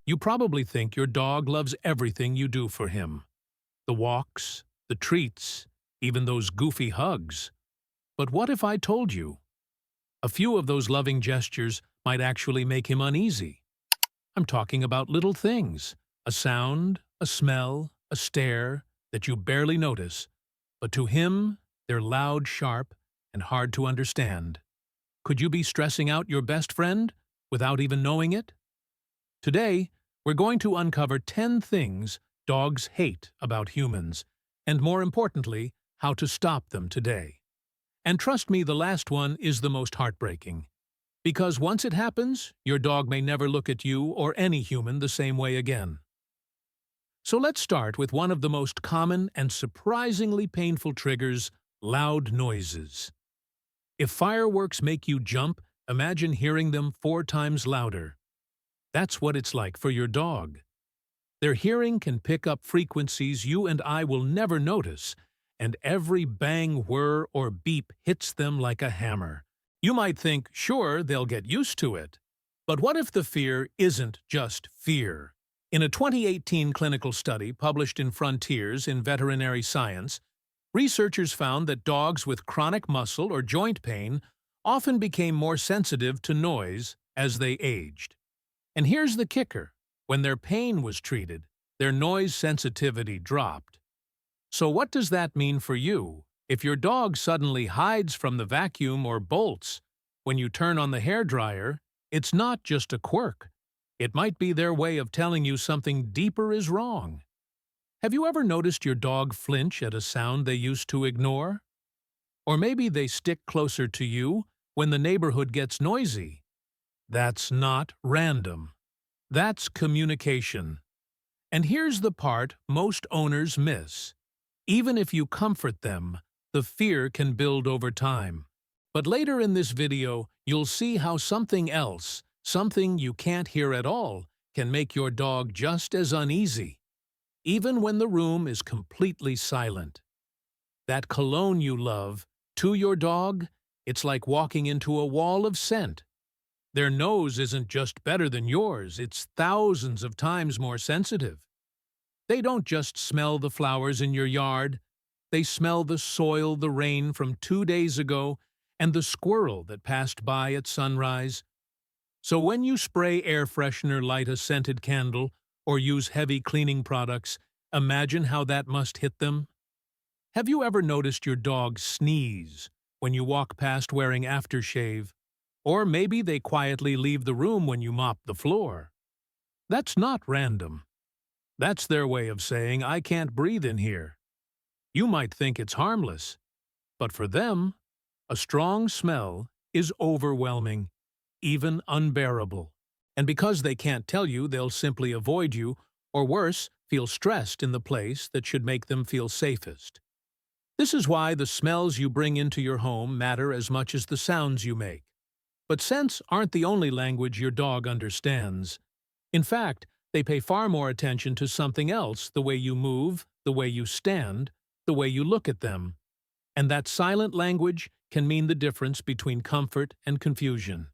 You probably think your dog loves everything you do for him. The walks, the treats, even those goofy hugs. But what if I told you? A few of those loving gestures might actually make him uneasy. I'm talking about little things, a sound, a smell, a stare that you barely notice, but to him, they're loud, sharp, and hard to understand. Could you be stressing out your best friend without even knowing it? Today, we're going to uncover 10 things dogs hate about humans, and more importantly, how to stop them today. And trust me, the last one is the most heartbreaking. Because once it happens, your dog may never look at you or any human the same way again. So let's start with one of the most common and surprisingly painful triggers, loud noises. If fireworks make you jump, imagine hearing them 4 times louder. That's what it's like for your dog. Their hearing can pick up frequencies you and I will never notice, and every bang, whir, or beep hits them like a hammer. You might think, sure, they'll get used to it. But what if the fear isn't just fear? In a 2018 clinical study published in Frontiers in Veterinary Science, researchers found that dogs with chronic muscle or joint pain often became more sensitive to noise as they aged. And here's the kicker. When their pain was treated, their noise sensitivity dropped. So what does that mean for you? If your dog suddenly hides from the vacuum or bolts when you turn on the hairdryer, it's not just a quirk. It might be their way of telling you something deeper is wrong. Have you ever noticed your dog flinch at a sound they used to ignore? Or maybe they stick closer to you when the neighborhood gets noisy. That's not random. That's communication. And here's the part most owners miss. Even if you comfort them, the fear can build over time. But later in this video, you'll see how something else, something you can't hear at all, can make your dog just as uneasy, even when the room is completely silent. That cologne you love, to your dog, it's like walking into a wall of scent. Their nose isn't just better than yours, it's thousands of times more sensitive. They don't just smell the flowers in your yard, they smell the soil, the rain from 2 days ago, and the squirrel that passed by at sunrise. So when you spray air freshener, light a scented candle, or use heavy cleaning products, imagine how that must hit them. Have you ever noticed your dog sneeze when you walk past wearing aftershave? Or maybe they quietly leave the room when you mop the floor. That's not random. That's their way of saying, I can't breathe in here. You might think it's harmless, but for them, a strong smell is overwhelming, even unbearable. And because they can't tell you, they'll simply avoid you, or worse, feel stressed in the place that should make them feel safest. This is why the smells you bring into your home matter as much as the sounds you make. But scents aren't the only language your dog understands. In fact, they pay far more attention to something else, the way you move, the way you stand, the way you look at them. And that silent language can mean the difference between comfort and confusion.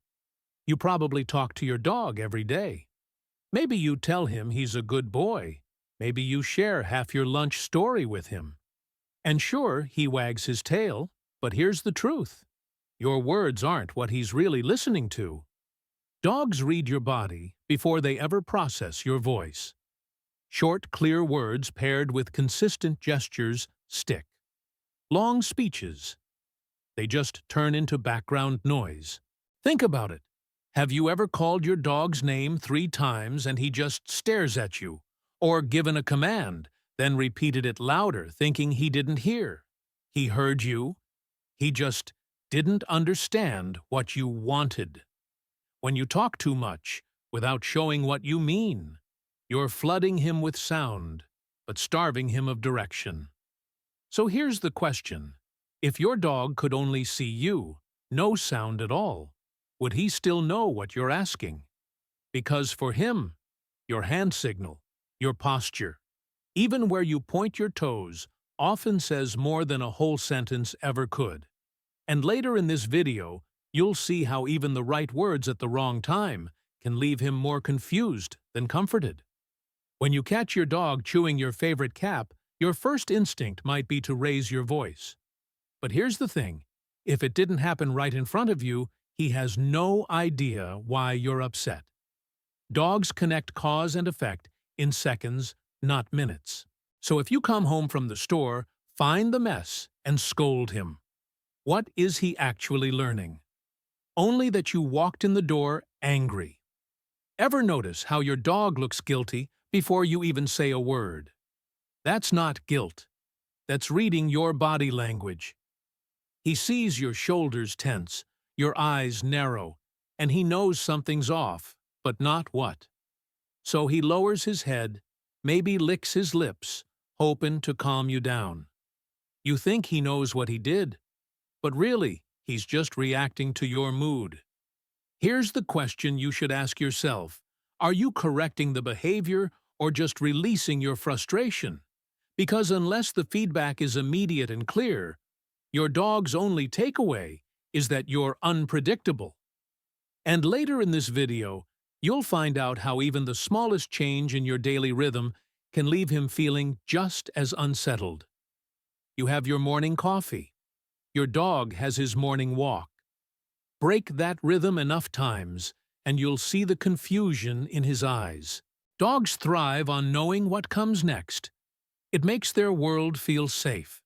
You probably talk to your dog every day. Maybe you tell him he's a good boy. Maybe you share half your lunch story with him. And sure, he wags his tail, but here's the truth. Your words aren't what he's really listening to. Dogs read your body before they ever process your voice. Short, clear words paired with consistent gestures stick. Long speeches, they just turn into background noise. Think about it. Have you ever called your dog's name 3 times and he just stares at you? Or given a command, then repeated it louder, thinking he didn't hear? He heard you. He just didn't understand what you wanted. When you talk too much, without showing what you mean, you're flooding him with sound, but starving him of direction. So here's the question. If your dog could only see you, no sound at all, would he still know what you're asking? Because for him, your hand signal, your posture, even where you point your toes, often says more than a whole sentence ever could. And later in this video, you'll see how even the right words at the wrong time can leave him more confused than comforted. When you catch your dog chewing your favorite cap, your first instinct might be to raise your voice. But here's the thing. If it didn't happen right in front of you, he has no idea why you're upset. Dogs connect cause and effect in seconds, not minutes. So if you come home from the store, find the mess and scold him. What is he actually learning? Only that you walked in the door angry. Ever notice how your dog looks guilty before you even say a word? That's not guilt. That's reading your body language. He sees your shoulders tense, your eyes narrow, and he knows something's off, but not what. So he lowers his head, maybe licks his lips, hoping to calm you down. You think he knows what he did, but really, he's just reacting to your mood. Here's the question you should ask yourself. Are you correcting the behavior or just releasing your frustration? Because unless the feedback is immediate and clear, your dog's only takeaway is that you're unpredictable. And later in this video, you'll find out how even the smallest change in your daily rhythm can leave him feeling just as unsettled. You have your morning coffee. Your dog has his morning walk. Break that rhythm enough times, and you'll see the confusion in his eyes. Dogs thrive on knowing what comes next. It makes their world feel safe.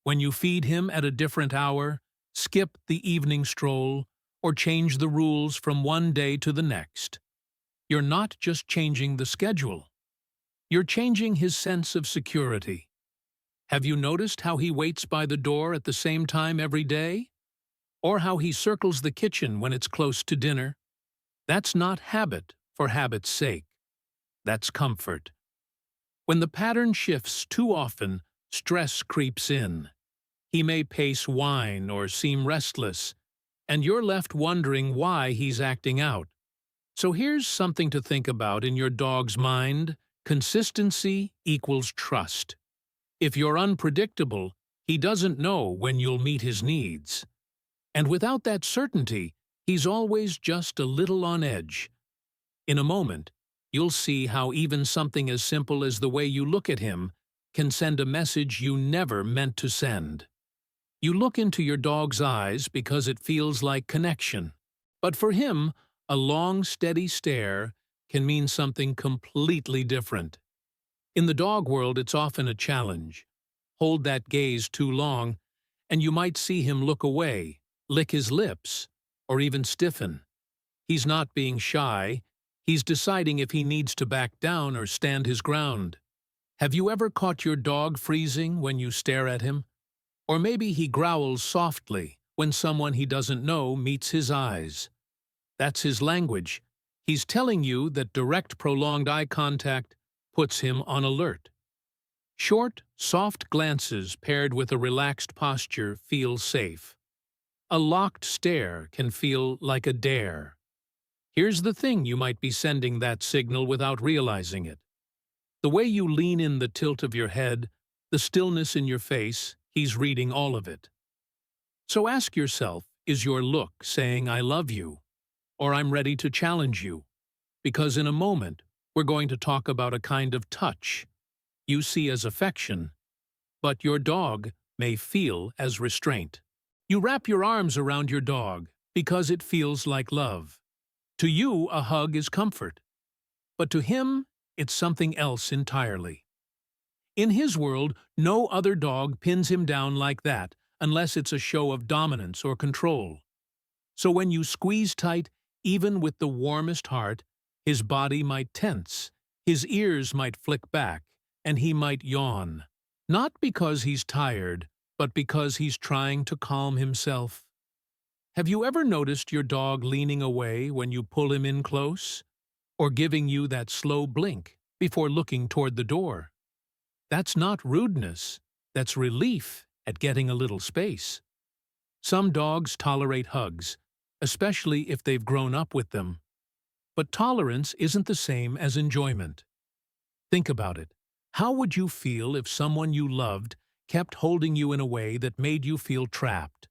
When you feed him at a different hour, skip the evening stroll, or change the rules from one day to the next, you're not just changing the schedule. You're changing his sense of security. Have you noticed how he waits by the door at the same time every day? Or how he circles the kitchen when it's close to dinner? That's not habit for habit's sake. That's comfort. When the pattern shifts too often, stress creeps in. He may pace whine or seem restless, and you're left wondering why he's acting out. So here's something to think about in your dog's mind. Consistency equals trust. If you're unpredictable, he doesn't know when you'll meet his needs. And without that certainty, he's always just a little on edge. In a moment, you'll see how even something as simple as the way you look at him can send a message you never meant to send. You look into your dog's eyes because it feels like connection. But for him, a long, steady stare can mean something completely different. In the dog world, it's often a challenge. Hold that gaze too long, and you might see him look away, lick his lips, or even stiffen. He's not being shy. He's deciding if he needs to back down or stand his ground. Have you ever caught your dog freezing when you stare at him? Or maybe he growls softly when someone he doesn't know meets his eyes. That's his language. He's telling you that direct, prolonged eye contact puts him on alert. Short, soft glances paired with a relaxed posture feel safe. A locked stare can feel like a dare. Here's the thing: you might be sending that signal without realizing it. The way you lean in, the tilt of your head, the stillness in your face, he's reading all of it. So ask yourself, is your look saying "I love you" or "I'm ready to challenge you"? Because in a moment, we're going to talk about a kind of touch you see as affection, but your dog may feel as restraint. You wrap your arms around your dog because it feels like love. To you, a hug is comfort, but to him, it's something else entirely. In his world, no other dog pins him down like that unless it's a show of dominance or control. So when you squeeze tight, even with the warmest heart, his body might tense, his ears might flick back, and he might yawn. Not because he's tired, but because he's trying to calm himself. Have you ever noticed your dog leaning away when you pull him in close? Or giving you that slow blink before looking toward the door? That's not rudeness, that's relief at getting a little space. Some dogs tolerate hugs, especially if they've grown up with them. But tolerance isn't the same as enjoyment. Think about it. How would you feel if someone you loved kept holding you in a way that made you feel trapped?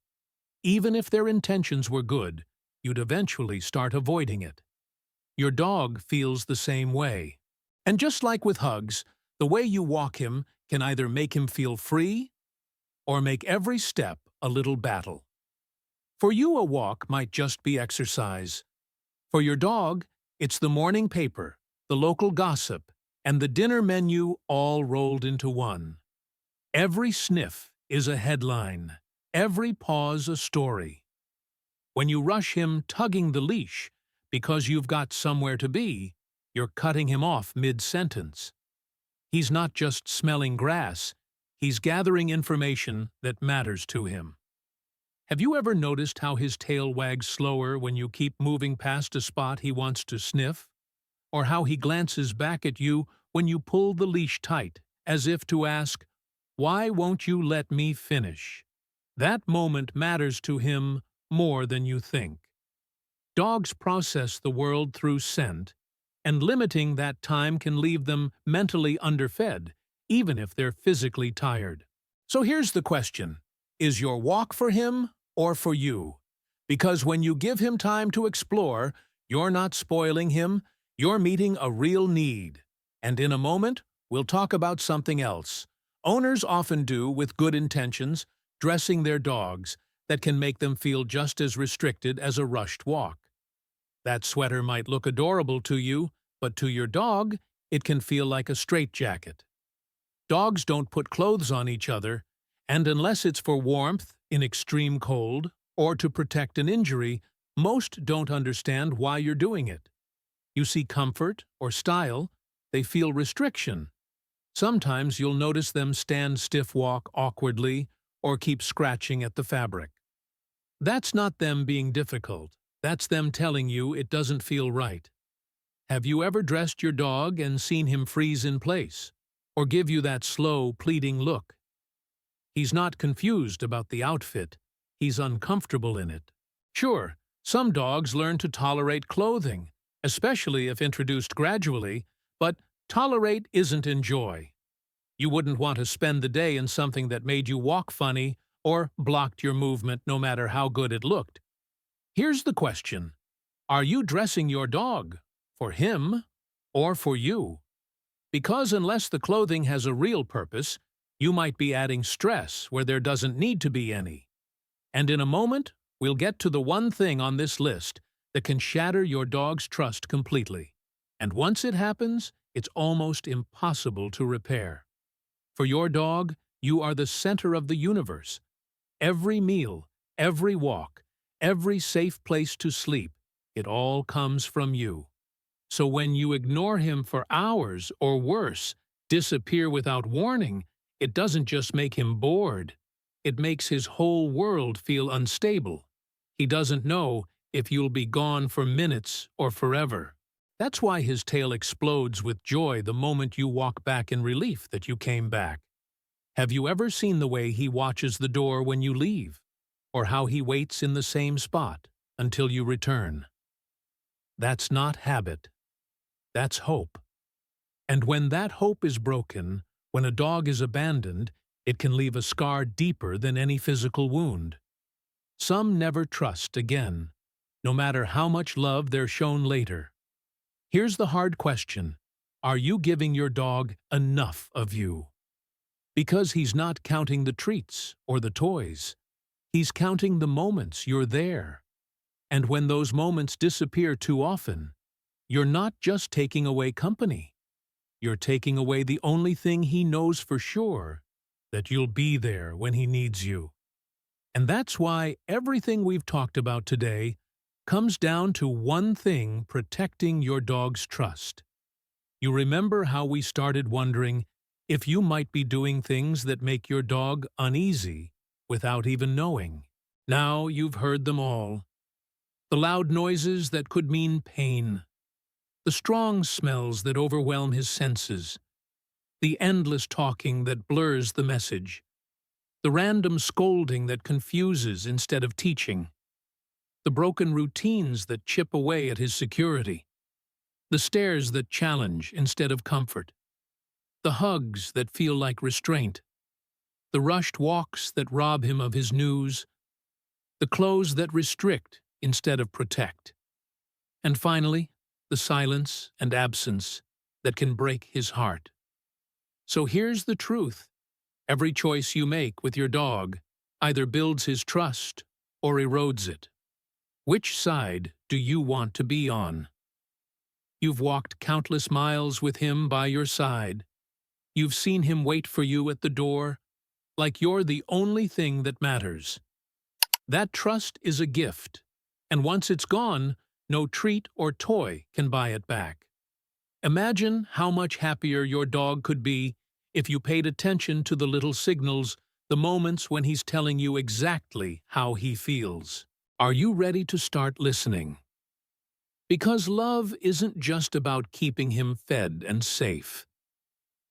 Even if their intentions were good, you'd eventually start avoiding it. Your dog feels the same way. And just like with hugs, the way you walk him can either make him feel free or make every step a little battle. For you, a walk might just be exercise. For your dog, it's the morning paper, the local gossip, and the dinner menu all rolled into one. Every sniff is a headline, every pause a story. When you rush him tugging the leash because you've got somewhere to be, you're cutting him off mid-sentence. He's not just smelling grass, he's gathering information that matters to him. Have you ever noticed how his tail wags slower when you keep moving past a spot he wants to sniff? Or how he glances back at you when you pull the leash tight, as if to ask, "Why won't you let me finish?" That moment matters to him more than you think. Dogs process the world through scent, and limiting that time can leave them mentally underfed, even if they're physically tired. So here's the question: is your walk for him or for you? Because when you give him time to explore, you're not spoiling him, you're meeting a real need. And in a moment, we'll talk about something else. Owners often do with good intentions, dressing their dogs, that can make them feel just as restricted as a rushed walk. That sweater might look adorable to you, but to your dog, it can feel like a straitjacket. Dogs don't put clothes on each other, and unless it's for warmth in extreme cold or to protect an injury, most don't understand why you're doing it. You see comfort or style, they feel restriction. Sometimes you'll notice them stand stiff walk awkwardly or keep scratching at the fabric. That's not them being difficult, that's them telling you it doesn't feel right. Have you ever dressed your dog and seen him freeze in place, or give you that slow, pleading look? He's not confused about the outfit, he's uncomfortable in it. Sure, some dogs learn to tolerate clothing, especially if introduced gradually, but tolerate isn't enjoy. You wouldn't want to spend the day in something that made you walk funny or blocked your movement no matter how good it looked. Here's the question: are you dressing your dog for him or for you? Because unless the clothing has a real purpose, you might be adding stress where there doesn't need to be any. And in a moment, we'll get to the one thing on this list that can shatter your dog's trust completely. And once it happens, it's almost impossible to repair. For your dog, you are the center of the universe. Every meal, every walk, every safe place to sleep, it all comes from you. So when you ignore him for hours, or worse, disappear without warning, it doesn't just make him bored. It makes his whole world feel unstable. He doesn't know if you'll be gone for minutes or forever. That's why his tail explodes with joy the moment you walk back in relief that you came back. Have you ever seen the way he watches the door when you leave, or how he waits in the same spot until you return? That's not habit. That's hope. And when that hope is broken, when a dog is abandoned, it can leave a scar deeper than any physical wound. Some never trust again, no matter how much love they're shown later. Here's the hard question: are you giving your dog enough of you? Because he's not counting the treats or the toys. He's counting the moments you're there. And when those moments disappear too often, you're not just taking away company. You're taking away the only thing he knows for sure, that you'll be there when he needs you. And that's why everything we've talked about today comes down to one thing: protecting your dog's trust. You remember how we started wondering if you might be doing things that make your dog uneasy without even knowing. Now you've heard them all. The loud noises that could mean pain. The strong smells that overwhelm his senses. The endless talking that blurs the message. The random scolding that confuses instead of teaching. The broken routines that chip away at his security. The stares that challenge instead of comfort. The hugs that feel like restraint. The rushed walks that rob him of his news. The clothes that restrict instead of protect. And finally, the silence and absence that can break his heart. So here's the truth. Every choice you make with your dog either builds his trust or erodes it. Which side do you want to be on? You've walked countless miles with him by your side. You've seen him wait for you at the door, like you're the only thing that matters. That trust is a gift, and once it's gone, no treat or toy can buy it back. Imagine how much happier your dog could be if you paid attention to the little signals, the moments when he's telling you exactly how he feels. Are you ready to start listening? Because love isn't just about keeping him fed and safe.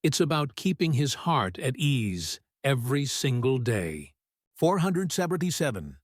It's about keeping his heart at ease every single day. 477.